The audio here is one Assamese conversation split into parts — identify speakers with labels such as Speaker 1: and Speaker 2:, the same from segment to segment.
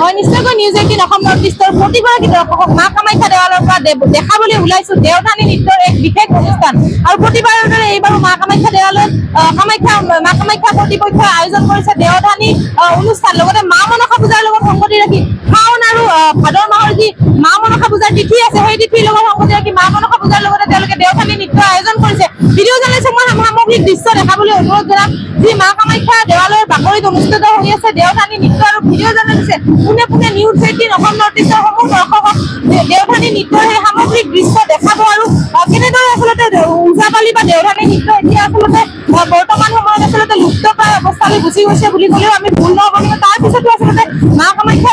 Speaker 1: হয় নিশ্চয়কৈ নিউজ 18 অসম নৰ্থ ইষ্টৰ প্ৰতিগৰাকী দৰ্শকক মা কামাখ্যা দেৱালয়ৰ পৰা দেখাবলৈ ওলাইছো দেওধানী নৃত্যৰ এক বিশেষ অনুষ্ঠান। আৰু প্ৰতিবাৰৰ দৰে এইবাৰো মা কামাখ্যা দেৱালয়ত মা কামাখ্যা কৰ্তৃপক্ষই আয়োজন কৰিছে দেওধানী অনুষ্ঠান। লগতে মা মনসা পূজাৰ লগত সংগতি ৰাখি শাওন আৰু ভাদৰ মাহৰ যি মা মনসা পূজাৰ তিথি আছে সেই তিথিৰ লগত সংগতি ৰাখি মা মনসা পূজাৰ লগতে তেওঁলোকে দেওধানী নৃত্য আয়োজন কৰিছে। ভিডিঅ' জাৰ্নেলিষ্ট মই সামগ্ৰিক দৃশ্য দেখাবলৈ অনুৰোধ জনাম। যি মা কামাখ্যা দেৱালয়ৰ বাকৰিত অনুষ্ঠিত হৈ আছে দেওধানী নৃত্য আৰু ভিডিঅ' জাৰ্নেলিষ্টে পোনে পোনে নিউজ 18 অসম নৰ্থ ইষ্টৰ সমূহ দৰ্শকক দেওধানী নৃত্যৰ সেই সামগ্ৰিক দৃশ্য দেখাব আৰু কেনেদৰে আচলতে ওজাপালি বা দেওধানী নৃত্য এতিয়া আচলতে বৰ্তমান সময়ত আচলতে লুপ্তপ্ৰায় অৱস্থালৈ গুচি গৈছে বুলি ক'লেও আমি ভুল নহ'ব। কিন্তু তাৰ পিছতো আচলতে মা কামাখ্যা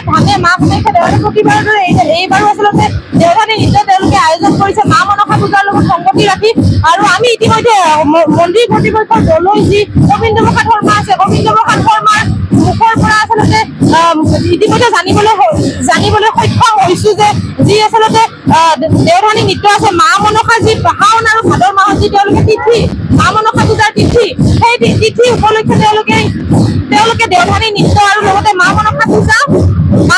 Speaker 1: দেৱালয়ৰ প্ৰতিবাৰৰ দৰে এইবাৰো আচলতে দেওধানী নৃত্য তেওঁলোকে আয়োজন কৰিছে মা মনসা পূজাৰ লগত সংগতি ৰাখি। আৰু আমি ইতিমধ্যে মন্দিৰ কৰ্তৃপক্ষৰ দলৈ যি গোবিন্দ প্ৰসাদ শৰ্মা আছে গোবিন্দ প্ৰসাদ শৰ্মাৰ মুখৰ পৰা আচলতে ইতিমধ্যে জানিবলৈ সক্ষম হৈছো যে যি আচলতে দেওধানী নৃত্য আছে মা মনসা যি শাওন আৰু ভাদৰ মাহত যি তেওঁলোকে তিথি মা মনসা পূজাৰ তিথি সেই তিথি উপলক্ষে তেওঁলোকে দেওধানী নৃত্য আৰু লগতে মা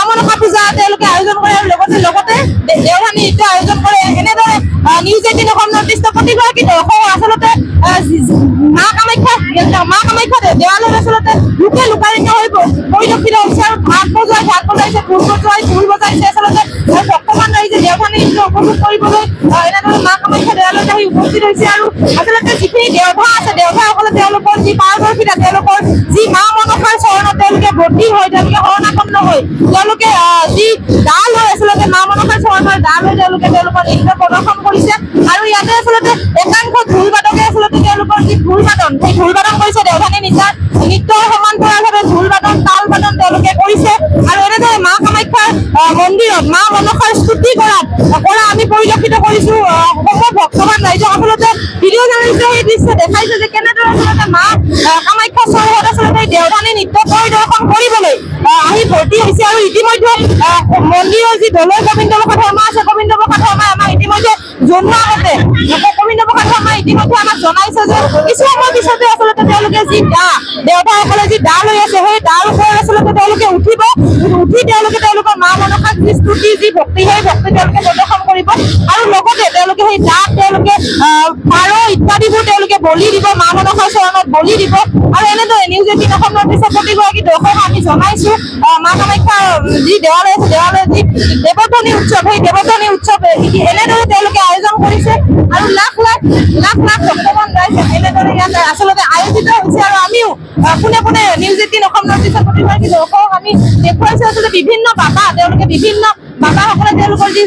Speaker 1: মনসা পূজা তেওঁলোকে আয়োজন কৰে আৰু লগতে দেওধানী নৃত্য আয়োজন কৰে। এনেদৰে নিউজ 18 অসম নৰ্থ ইষ্টৰ প্ৰতিগৰাকী দৰ্শক আচলতে মা কামাখ্যা দেৱালয়ত আচলতে লোকে লোকাৰণ্য হৈ পৰিলক্ষিত হৈছে আৰু ঢাক বজাইছে ঢোল বজাইছে আচলতে ভক্তমান ৰাইজে দেওধানী নৃত্য উপভোগ কৰিবলৈ এনেদৰে মা কামাখ্যা দেৱালয়ত আহি উপস্থিত হৈছে। আৰু আচলতে যিখিনি দেওধাসকলে তেওঁলোকৰ যি পাৰদৰ্শিতা তেওঁলোকৰ যি মা মনসাৰ চৰণত তেওঁলোকে বৰ্তি হৈ তেওঁলোকে শৰণাপন্ন হৈ তেওঁলোকে যি দা লৈ আচলতে মা মনসাৰ চৰণৰ দা লৈ তেওঁলোকৰ নৃত্য প্ৰদৰ্শন কৰিছে। আৰু ইয়াতে আচলতে একাংশ ঢোল বাদকে আচলতে তেওঁলোকৰ যি ঢোল বাদন সেই ঢোল বাদন কৰিছে দেওধানী নৃত্যৰ সমান্তৰালভাৱে ঢোল বাদন তাল বাদন তেওঁলোকে কৰিছে। আৰু এনেদৰে মা কামাখ্যাৰ মন্দিৰত মা মনসাৰ স্তুতি কৰা আমি পৰিলক্ষিত কৰিছো সমূহ ভক্তবান ৰাইজক। আচলতে ভিডিঅ' জাৰ্নেলিষ্টে সেই দৃশ্য দেখাইছে যে কেনেদৰে আচলতে মা কামাখ্যা চহৰত আচলতে দেওধানী নৃত্য পৰিদৰ্শন কৰিবলৈ আহি ভৰ্তি হৈছে। আৰু ইতিমধ্যে মন্দিৰৰ যি দলৈ গোবিন্দ প্ৰসাদ শৰ্মা আছে গোবিন্দ প্ৰসাদ শৰ্মাই আমাক ইতিমধ্যে জনোৱা মতে গোবিন্দ প্ৰসাদ শৰ্মাই ইতিমধ্যে আমাক জনাইছে যে কিছু সময়ৰ পিছতে আচলতে তেওঁলোকে যি দেওধাসকলে যি দা লৈ আছে সেই দাৰ ওপৰত আচলতে তেওঁলোকে উঠি তেওঁলোকৰ মা মনসাক যি স্তুতি যি ভক্তি সেই ভক্তি তেওঁলোকে প্ৰদৰ্শন কৰিব। আৰু লগতে তেওঁলোকে সেই দাঁত তেওঁলোকে পাৰ ইত্যাদিবোৰ তেওঁলোকে বলি দিব মা মনসাৰ চৰণত বলি দিব। আৰু এনেদৰে নিউজ 18 অসম নৰ্থ ইষ্টৰ প্ৰতিগৰাকী দৰ্শক আমি জনাইছো মা কামাখ্যাৰ যি দেৱালয় আছে দেৱালয়ৰ যি দেৱধ্বনি উৎসৱ সেই দেৱধ্বনি উৎসৱ এনেদৰে তেওঁলোকে আয়োজন কৰিছে। আৰু লাখ লাখ ভক্তগণ ৰাইজ এনেদৰে ইয়াত আচলতে আয়োজিত হৈছে। আৰু আমিও পোনে পোনে নিউজ 18 অসম নৰ্থ ইষ্টৰ প্ৰতিগৰাকী দৰ্শক আমি দেখুৱাইছো আচলতে বিভিন্ন বাবাসকলে তেওঁলোকৰ যি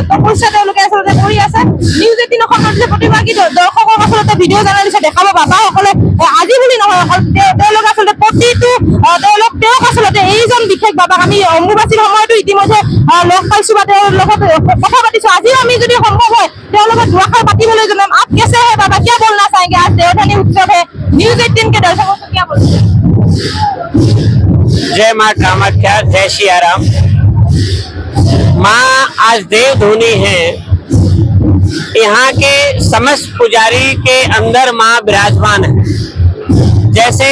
Speaker 1: তপস্যা তেওঁলোকে আচলতে কৰি আছে। নিউজ 18 অসম নৰ্থ ইষ্টৰ প্ৰতিগৰাকী দৰ্শকক আচলতে ভিডিঅ' জাৰ্নেলিষ্টে দেখাব বাবাসকলে আজি বুলি নহয় তেওঁলোক আচলতে প্ৰতিটো তেওঁক আচলতে এইজন বিশেষ বাবাক আমি অম্বুবাচীৰ সময়তো ইতিমধ্যে লগ পাইছো বা তেওঁৰ লগত কথা পাতিছো। আজিও আমি যদি সম্ভৱ হয় তেওঁৰ লগত দুআষাৰ পাতিবলৈ জনাম। आप कैसे है बाबा, क्या बोलना चाहेंगे? आज देवधानी उत्सव है, न्यूज 18 के दर्शकों को क्या बोलते?
Speaker 2: जय माँ कामाख्या, जय सिया राम। माँ आज देवधुनी है, यहाँ के समस्त पुजारी के अंदर माँ विराजमान है। जैसे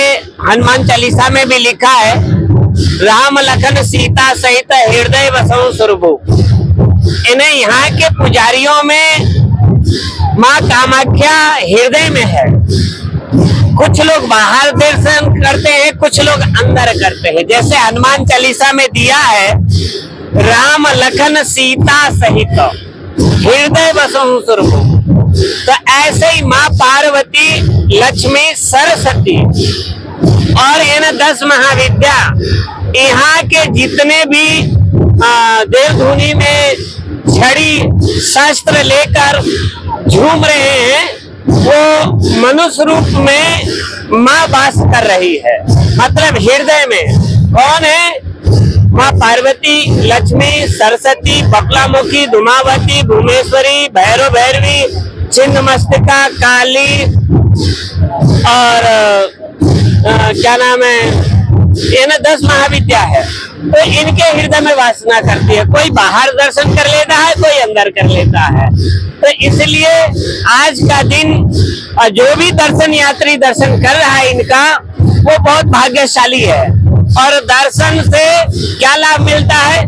Speaker 2: हनुमान चालीसा में भी लिखा है राम लखन सीता सहित हृदय बसौ स्वरूपो। इन्हें यहाँ के पुजारियों में माँ कामाख्या हृदय में है। कुछ लोग बाहर दर्शन करते हैं, कुछ लोग अंदर करते हैं। जैसे हनुमान चालीसा में दिया है राम लखन सीता सहित हृदय बसौ स्वरूपो, तो ऐसे ही माँ पार्वती लक्ष्मी सरस्वती और इन 10 महाविद्या यहाँ के जितने भी देवधुनी में छड़ी शस्त्र लेकर झूम रहे हैं वो मनुष्य रूप में माँ वास कर रही है। मतलब हृदय में कौन है? माँ पार्वती लक्ष्मी सरस्वती बकलामुखी धूमावती भूमेश्वरी भैरव भैरवी छिन्नमस्तिका काली और क्या नाम है, ये ना 10 महाविद्या है। तो इनके हृदय में वासना करती है। कोई बाहर दर्शन कर लेता है, कोई अंदर कर लेता है। तो इसलिए आज का दिन जो भी दर्शन यात्री दर्शन कर रहा है इनका वो बहुत भाग्यशाली है। और दर्शन से क्या लाभ मिलता है?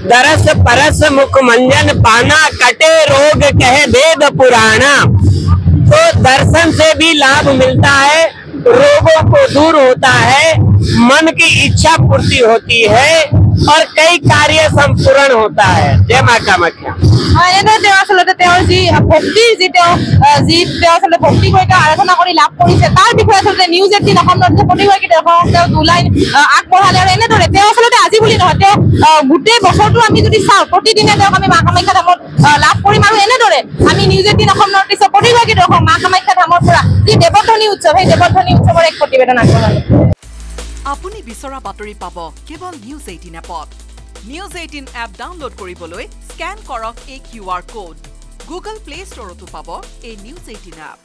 Speaker 2: दरस परस मुख मंजन पाना, कटे रोग कहे वेद पुराना। तो दर्शन से भी लाभ मिलता है, रोगों को दूर होता है, मन की इच्छा पूर्ति होती है और कई कार्य संपूर्ण होता है। जय मां कामाख्या।
Speaker 1: এনেদৰে আচলতে তেওঁৰ যি ভক্তিৰ যি তেওঁ আচলতে ভক্তি কৰি আৰাধনা কৰি লাভ কৰিছে তাৰ বিষয়ে আচলতে নিউজ 18 অসমৰ প্ৰতিগৰাকী দৰ্শকক তেওঁ দুলাইন আগবঢ়ালে। আৰু এনেদৰে তেওঁ আচলতে আজি বুলি নহয়, তেওঁ গোটেই বছৰটো আমি যদি চাওঁ প্ৰতিদিনে তেওঁক আমি মা কামাখ্যা ধামত লাভ কৰিম। আৰু এনেদৰে আমি নিউজ 18 অসম নৰ্থ ইষ্টৰ প্ৰতিগৰাকী দৰ্শক মা কামাখ্যা ধামৰ পৰা যি দেৱধ্বনি উৎসৱ, সেই দেৱধ্বনি উৎসৱৰ এক প্ৰতিবেদন আগবঢ়ালে।
Speaker 3: আপুনি বিচৰা বাতৰি পাব কেৱল নিউজ 18 এপত। নিউজ 18 এপ ডাউনলোড কৰিবলৈ স্ক্যান কৰক এই QR কোড। গুগল প্লে ষ্টৰতো পাব এই নিউজ 18 এপ।